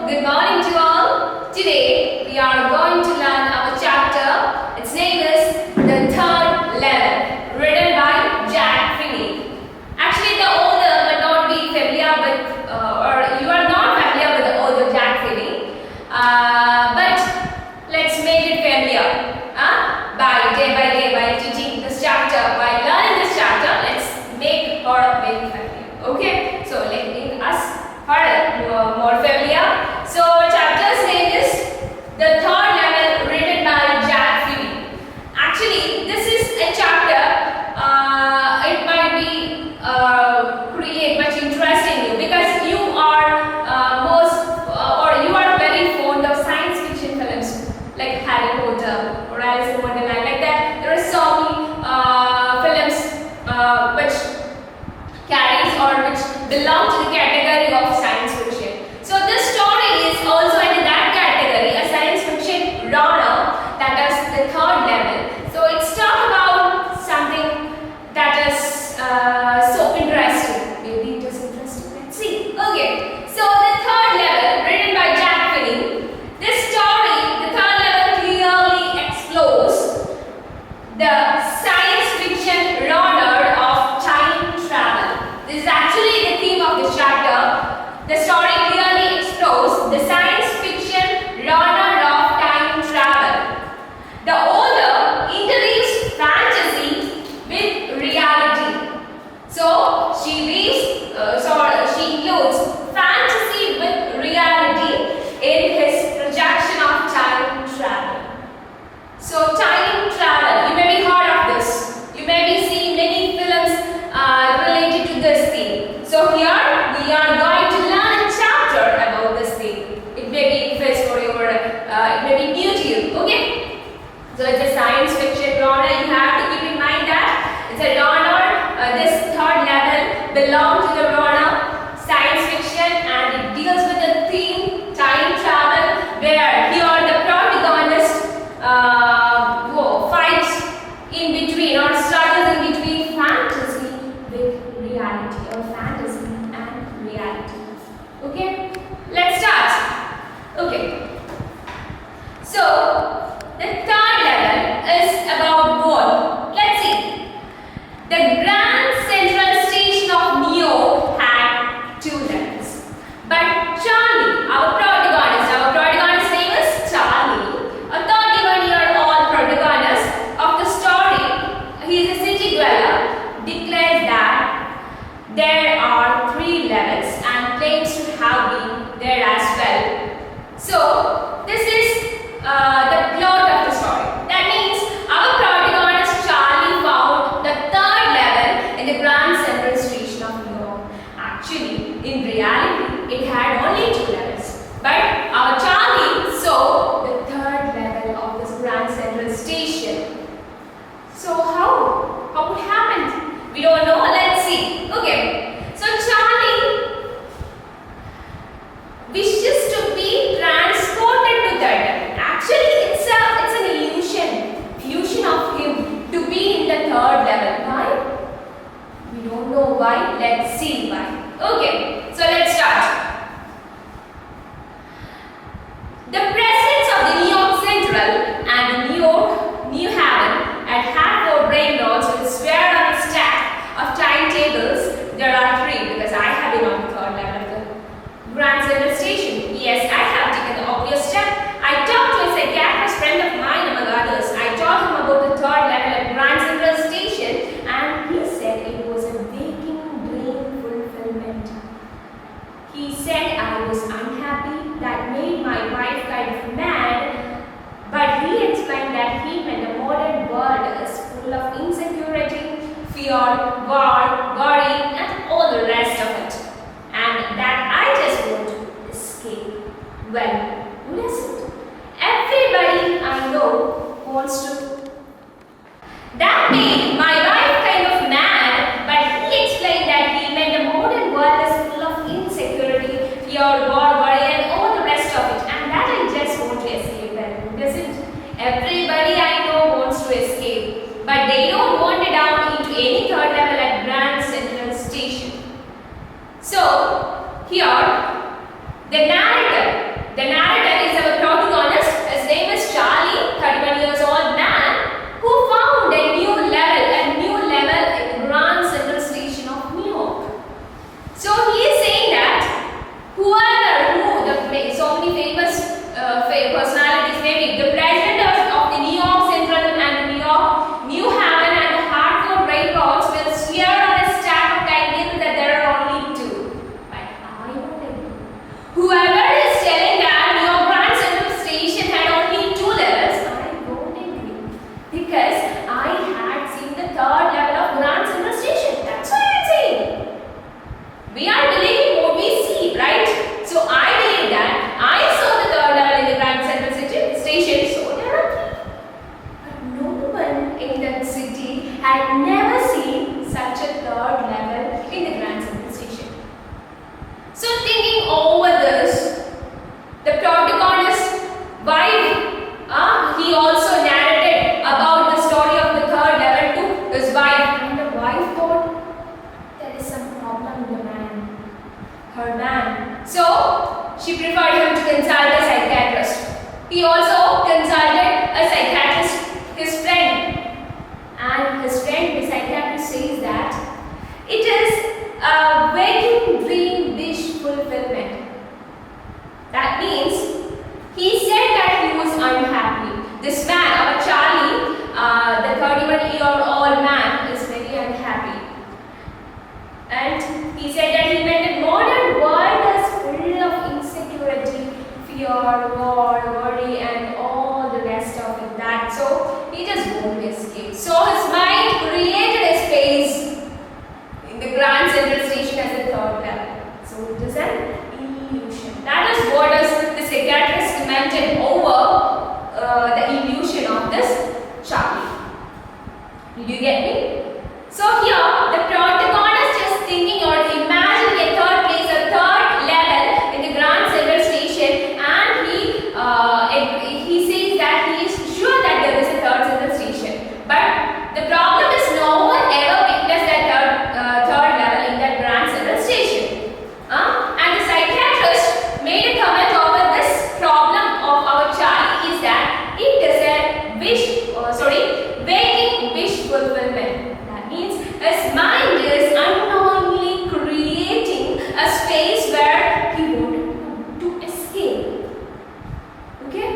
good morning to all. Today we are going to learn our chapter. Its name is The Third Level, written by Jack Finney. Actually, the author may not be familiar with, or you are not familiar with the author Jack Finney, but let's make it familiar by day by teaching this chapter, by learning this chapter. Let's make her very familiar. Okay, so let me us her more familiar. So chapter's name is The Third Level, written by Jack Finney. Actually, this is a chapter. It might be create much interest in you because you are you are very fond of science fiction films like Harry Potter or Alice in Wonderland, like that. There are so many films which carries or which belong to the category of science fiction. So this story is also in that category, a science fiction genre, that is the third level. So it's talk about something that is so interesting. Maybe it is interesting. Let's see. Okay. So the third level, written by Jack Finney. This story, the third level, clearly explores the science fiction genre of time travel. This is actually the theme of this chapter. The story clearly explores the science fiction genre of time travel. The author interweaves fantasy with reality. So she includes fantasy with reality in his projection of time travel. So time travel, you may be heard of this. You may be seeing many films related to this theme. So here we are going to learn a chapter about this theme. It may be first for your, it may be new to you. Okay? So it's a science fiction genre. You have to keep in mind that it's a genre. This third level belongs to the genre science fiction, and it deals with the theme time travel, where here the protagonist fights in between or struggles in between fantasy with reality, or fantasy and reality. Okay, let's start. Okay, so the third level is about what? Let's see. The Grand Central Station of New York had two levels, but Charlie, our protagonist name is Charlie, a 31-year-old protagonist of the story. He is a city dweller, declares that there are three levels and claims to have been there as well. So this is the plot of the story. That means our protagonist Charlie found the third level in the Grand Central Station of New York. Actually, in reality, it had only two levels. But our Charlie saw the third level of this Grand Central Station. So how it happened? We don't know. Let's see. Okay. So Charlie wishes to be transported to that level. Actually, it's an illusion of him to be in the third level. Why? We don't know why. Let's see why. Okay. So let's start. The presidents of the New York Central and the New Haven at Hartford Railroads will swear on a stack of timetables. There are three, because I have been on the third level of the Grand Central Station. Yes, I have taken the obvious step. I talked to a psychiatrist friend of mine, among others. I told him about the third level at Grand Central Station, and he said it was a waking dream fulfillment. He said I was unhappy, that made my wife kind of mad, but he explained that he meant the modern world is full of insecurity, fear, war, worry, and all the rest of it, and that I just want to escape. Well, who doesn't? Everybody I know wants to. That made my wife kind of mad, but he explained that he meant the modern world is full of insecurity, fear, war, worry, and all the rest of it, and that I just want to escape. Well, who doesn't? Everybody I know wants to escape, but they don't want it down into any third level at Grand Central Station. she preferred him to consult a psychiatrist. He also consulted a psychiatrist, his friend. And his friend, the psychiatrist, says that it is a waking dream wish fulfillment. That means he said that he was unhappy. This man, our Charlie, the 31-year-old man, is very unhappy. And he said that he meant a modern world is full of insecurity, fear, war, worry, and all the rest of it. That so he just won't escape. So his mind created a space in the Grand Central Station as a third level. So it is an illusion. That is what is the psychiatrist commented over the illusion of this Charlie. Did you get me? So here the protagonist is thinking or imagining a third place, a third level in the Grand Central Station, and he says that he is sure that there is a third Central Station. But the problem is no one ever witnessed that third level in that Grand Central Station. And the psychiatrist made a comment over this problem of our Charlie is that it is a waking wish fulfillment. That means his mind is unknowingly creating a space where he wanted to escape. Okay?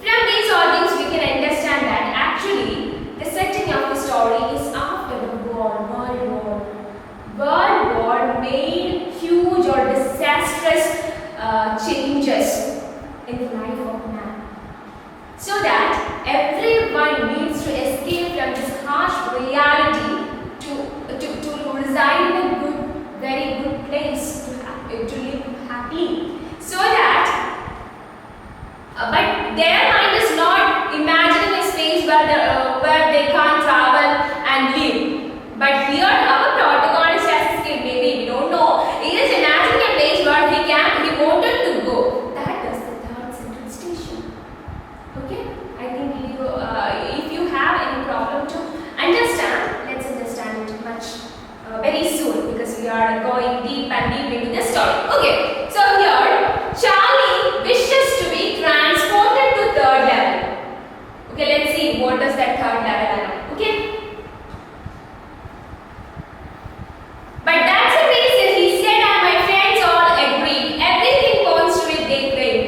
From these all things we can understand that actually the setting of the story is after the World War. World War made huge or disastrous changes in the life of man, so that everyone needs to escape from this harsh reality to reside in a good, very good place, to live happily, so that but their mind is not imagining a space where they can't travel and live. But here our protagonist has escaped. Maybe we don't know. He is imagining a place where he wanted to go. That is the third Central Station. Okay? I think if you have any problem to understand, let's understand it much very soon, because we are going deep and deep into this story. Okay, so here Charlie wishes to be transported to third level. Okay, let's see what does that third level allow. Okay. But that's the reason he said and my friends all agreed. Everything points to it they claim.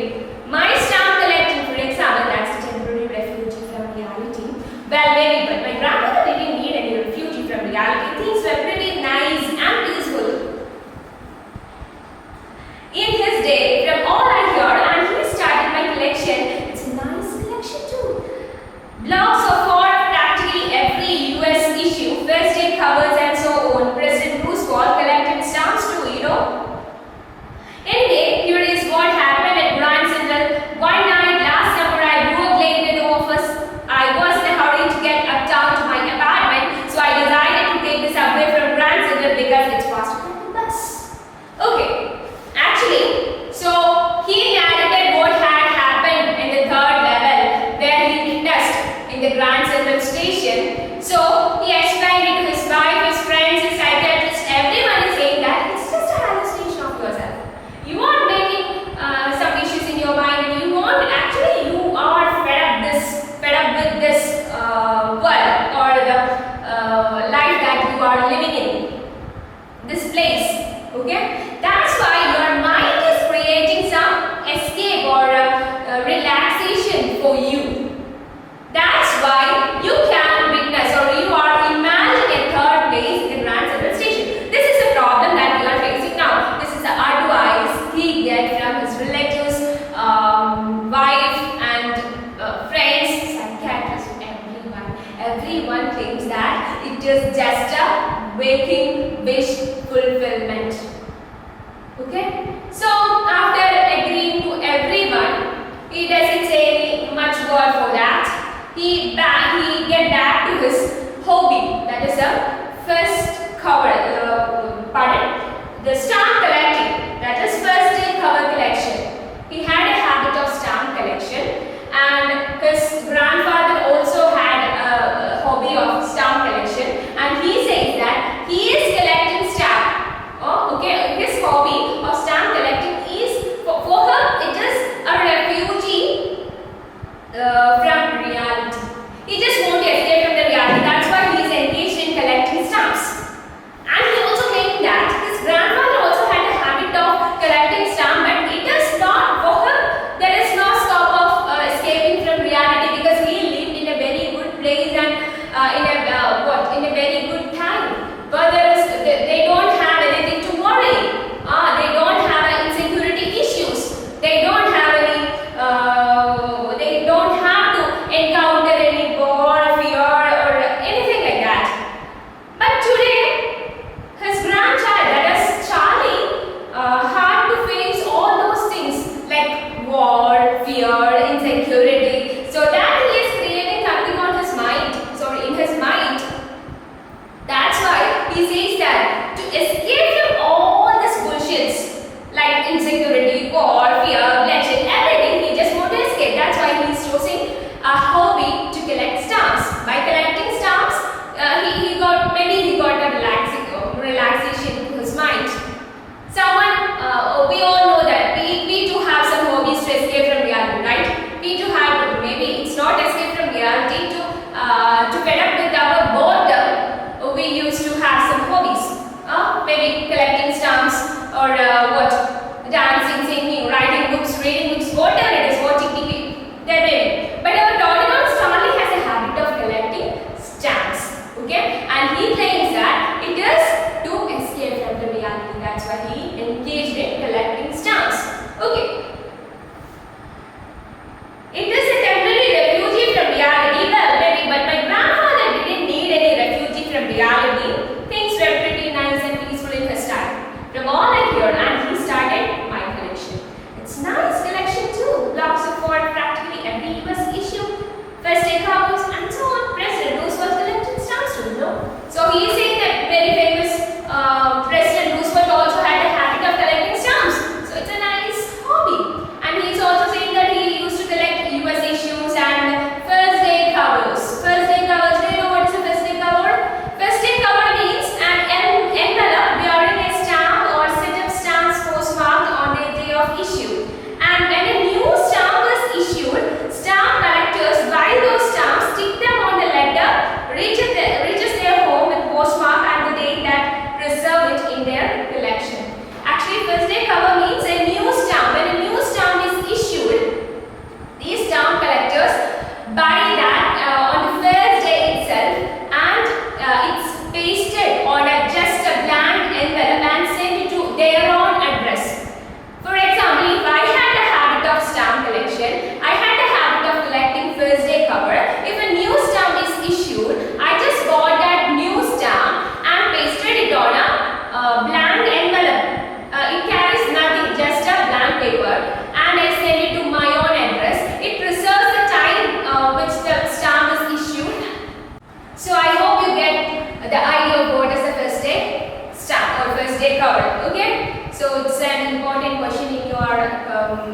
My stamp collecting, for example, that's a temporary refugee from reality. Well, maybe, but my grandmother didn't need any refugee from reality. Things were pretty nice and peaceful in his day, from all I hear, and he started my collection. It's a nice collection too. Blogs of practically every US issue, first day covers and so on. President Roosevelt collected stamps too, you know. Anyway, here is what happened at Grand Central. One night last summer, I grew up late in the office. I was in a hurry to get uptown to my apartment, so I decided to take the subway from Grand Central because it's faster than the bus. Okay, actually, so he narrated what had happened in the third level where he witnessed in the Grand Central Station. So he explained it to his wife, his friends, his psychiatrist. Everyone is saying that it's just a hallucination of yourself. You are making some issues in your mind, and you are fed up with this world or the life that you are living in, this place. Okay, that's why your mind is creating some escape or relaxation for you. That's why you can witness or you are imagining a third place in the Grand Central Station. This is a problem that we are facing now. This is the advice he gets from his relatives, wife and friends, psychiatrists, everyone. Everyone thinks that it is just a waking wish fulfillment. Okay? So after agreeing to everyone, he doesn't say much word for that. He get back to his hobby, that is the first cover, the stamp collecting, that is first day cover collection. He had a habit of stamp collection, and his grandfather also had a hobby of stamp collection, and he says that he is collecting stamp. Oh, okay, his hobby of stamp collecting is for her he says that to escape from all this bullshits like insecurity, war, fear, bloodshed, everything, he just wants to escape. That's why he's choosing a hobby to collect stamps. By collecting stamps, he got a relaxation to his mind. We all know that we too have some hobbies to escape from reality, right? We too have, maybe it's not escape from reality, to get up with our boredom. We used to have some hobbies, maybe collecting stamps or dancing, singing, writing books, reading books, whatever it is, watching TV, there may be. But our Doraemon Starling has a habit of collecting stamps, okay? And he claims that it is to escape from the reality. That's why he engaged in collecting stamps, okay? It is a temporary refugee from reality. Well, maybe, but my grandfather didn't need any refugee from reality. Things were pretty nice and peaceful in his time. From all I hear, and he started my collection. It's nice collection too. Blocks of for practically every US issue, first day covers, and so on. President Roosevelt collected stamps too, you know. So he is saying that very famous President Roosevelt also had a habit of collecting stamps. So it's a nice hobby. And he is also saying that he used to collect US issues and first day covers. First day covers, do you know what is a first day cover? First day cover means an envelope bearing a stamp or set of stamps postmarked on the day of issue. And when a new stamp is issued, stamp collectors buy those stamps, stick them on the letter, reaches their home with postmark and the date that preserve it in their collection. Actually, first day cover means a new stamp. When a new stamp is issued, these stamp collectors buy that on the first day itself, and it's pasted on just a blank envelope and sent it to their own address. For example, if I had a habit of stamp collection, I had a habit of collecting first day cover. If a new stamp is issued, I just bought that new stamp and pasted it on a blank envelope. It carries nothing, just a blank paper, and I send it to my own address. It preserves the time which the stamp is issued. So I hope you get the idea of what is the first day stamp or first day cover, okay? So it's an important question in your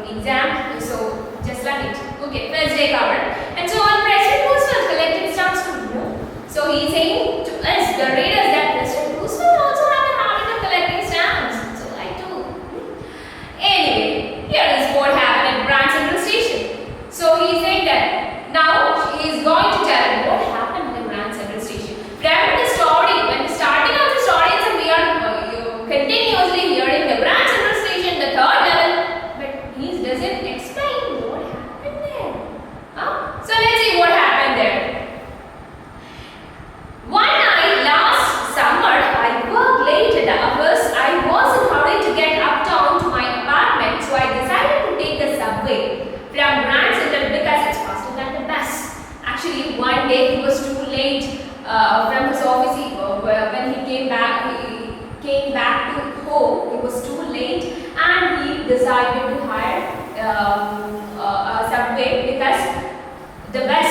exam, so just learn it. Okay, first day cover. And so on, President Roosevelt collected stamps too, you know. So he's saying to us, the readers, that President Roosevelt also had a habit of collecting stamps. So I too. Anyway, here is what happened at Grand Central Station. So he's saying that now he is going to tell what happened at Grand Central Station. Remember the story, when starting of the story, we are continuously hearing the Grand Central Station, the third level, but he doesn't explain what happened there. So let's see what happened there. One night last summer, I worked late at the office. I was in a hurry to get uptown to my apartment, so I decided to take the subway from Grand Central because it's faster than the bus. Actually, one day he was too late from his office. When he came back to home, it was too late, and he decided to hire a subway because the bus,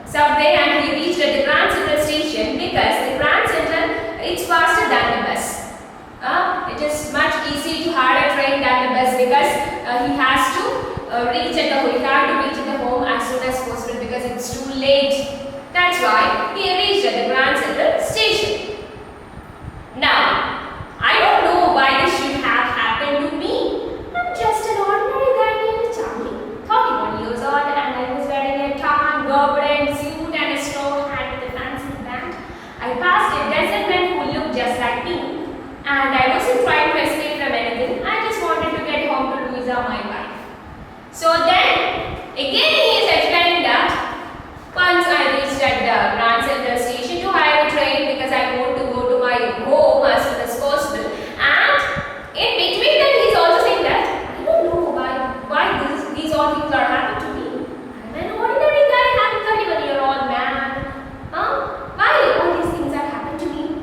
subway, and he reached at the Grand Central Station because the Grand Central, it's faster than the bus. It is much easy to hire a train than the bus because he has to reach at the home as soon as possible because it's too late. That's why he reached at the Grand Central Station. Now, I don't know why this should have happened to me. I'm just an ordinary guy named Charlie, 31 years old, and I was wearing a tan, goblet, suit, and a straw hat with a fancy band. I passed a dozen men who looked just like me, and I wasn't trying to escape from anything. I just wanted to get home to Louisa, my wife. So then, again he is explaining that once I reached at the Grand Central Station to hire a train because I want to go to my home as soon as possible. And in between them, he's also saying that I don't know why these all things are happening to me. I'm an ordinary guy, I'm a 31-year-old man. Why all these things have happened to me?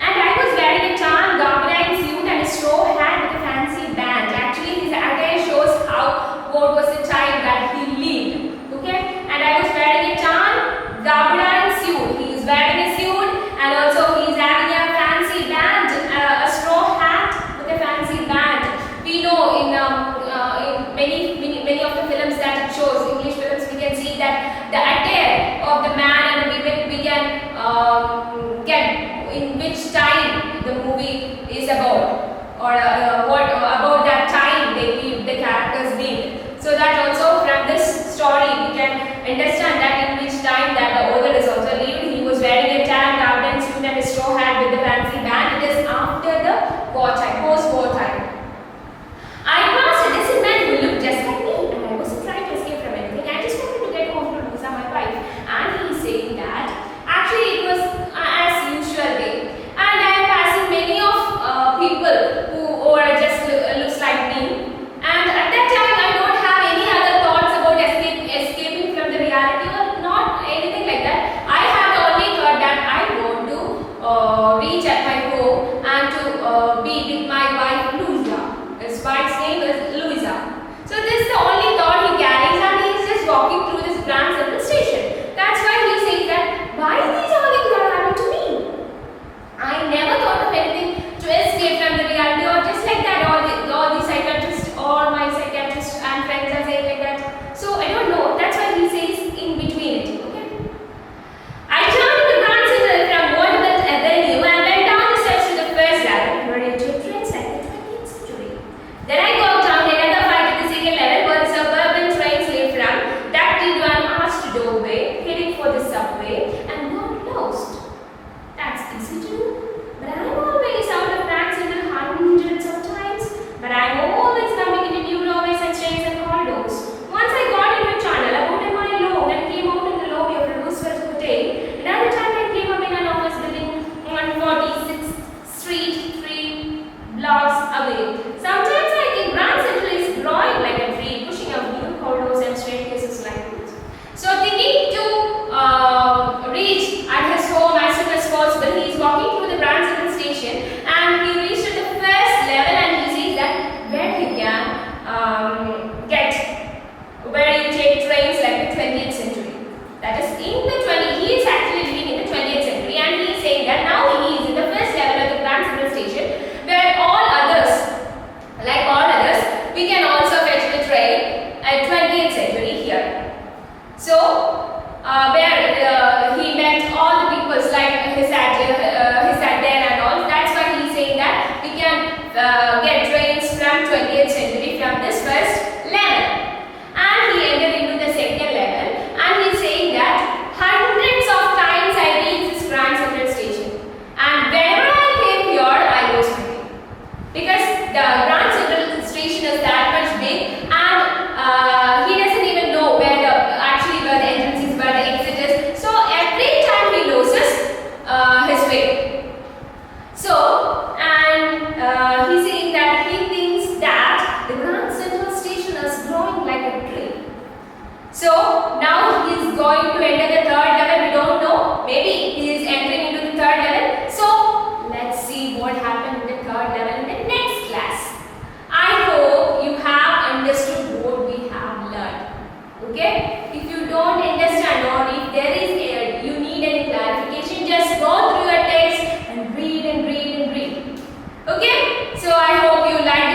And I was wearing a tan, goblet, suit, and a straw hat with a fancy band. Actually, his attire shows or what about that time the characters lived. So that also from this story we can understand that in which time that the author is also lived. He was wearing a tan garden suit and a straw hat with the fancy band. It is after the wartime, post-war time. I passed a decent man who looked just like me, and I wasn't trying to escape from anything. I just wanted to get home to Lisa, my wife. And he's saying that actually it was as usual day. And I am passing many of people who are just looks like me. And at that time I don't have any other thoughts about escaping from the reality or not anything like that. I have only thought that I want to reach at my home and to be with my wife Louisa. His wife's name is Louisa. So this is the only thought he carries, and he is just walking through this Grand Central Station. That's why he says that why these all things are happening to me? I never thought of anything to escape from the reality, or just like that all the psychiatrists, all my psychiatrists and friends are saying like that. So I don't know. That's why he says in between it. Okay. I turned into Grand Central from Monument Avenue and went down the steps to the first level, running to a train like the 20th century. Then I walked down another flight to the second level where the suburban trains lay from, ducked into an arched doorway, heading for the subway, and got lost. That's easy to do. But I'm always out of Grand Central hundreds of times. But I'm always coming into new doorways and stairs and corridors. Once I got into a tunnel about a mile long and came out in the lobby of the Roosevelt Hotel. Another time I came up in an office building on 46th Street, 3 blocks away. Sometimes I think Grand Central is growing like a tree, pushing out new corridors and staircases like this. So thinking to reach at his home as soon as possible, he is walking through the Grand Central Station, and he reached at the first level, and he sees that where he can get where you take trains like the 20th century. That is in the 20th. He is actually living in the 20th century, and he is saying that now he is in the first level of the Grand Central Station, where all others, we can also fetch the train at 20th century here. So where he met all the peoples like his there and all. That's why he's saying that we can get trains from 20th century from this first level. And he entered into the second level, and he's saying that hundreds of times I reached this Grand Central Station, and whenever I came here I was happy because the Grand Central Station is that much big, and he doesn't even know where the entrance is, where the exit is. So every time he loses his way. So and he's saying that he thinks that the Grand Central Station is growing like a tree. So now he is going to enter the third level. We don't know. Maybe he is entering into the third level. So let's see what happened in the third level in the next class. I hope you have understood what we have learned. Okay? If you don't understand, or if there is you need any clarification, just go through your text and read and read and read. Okay? So I hope you like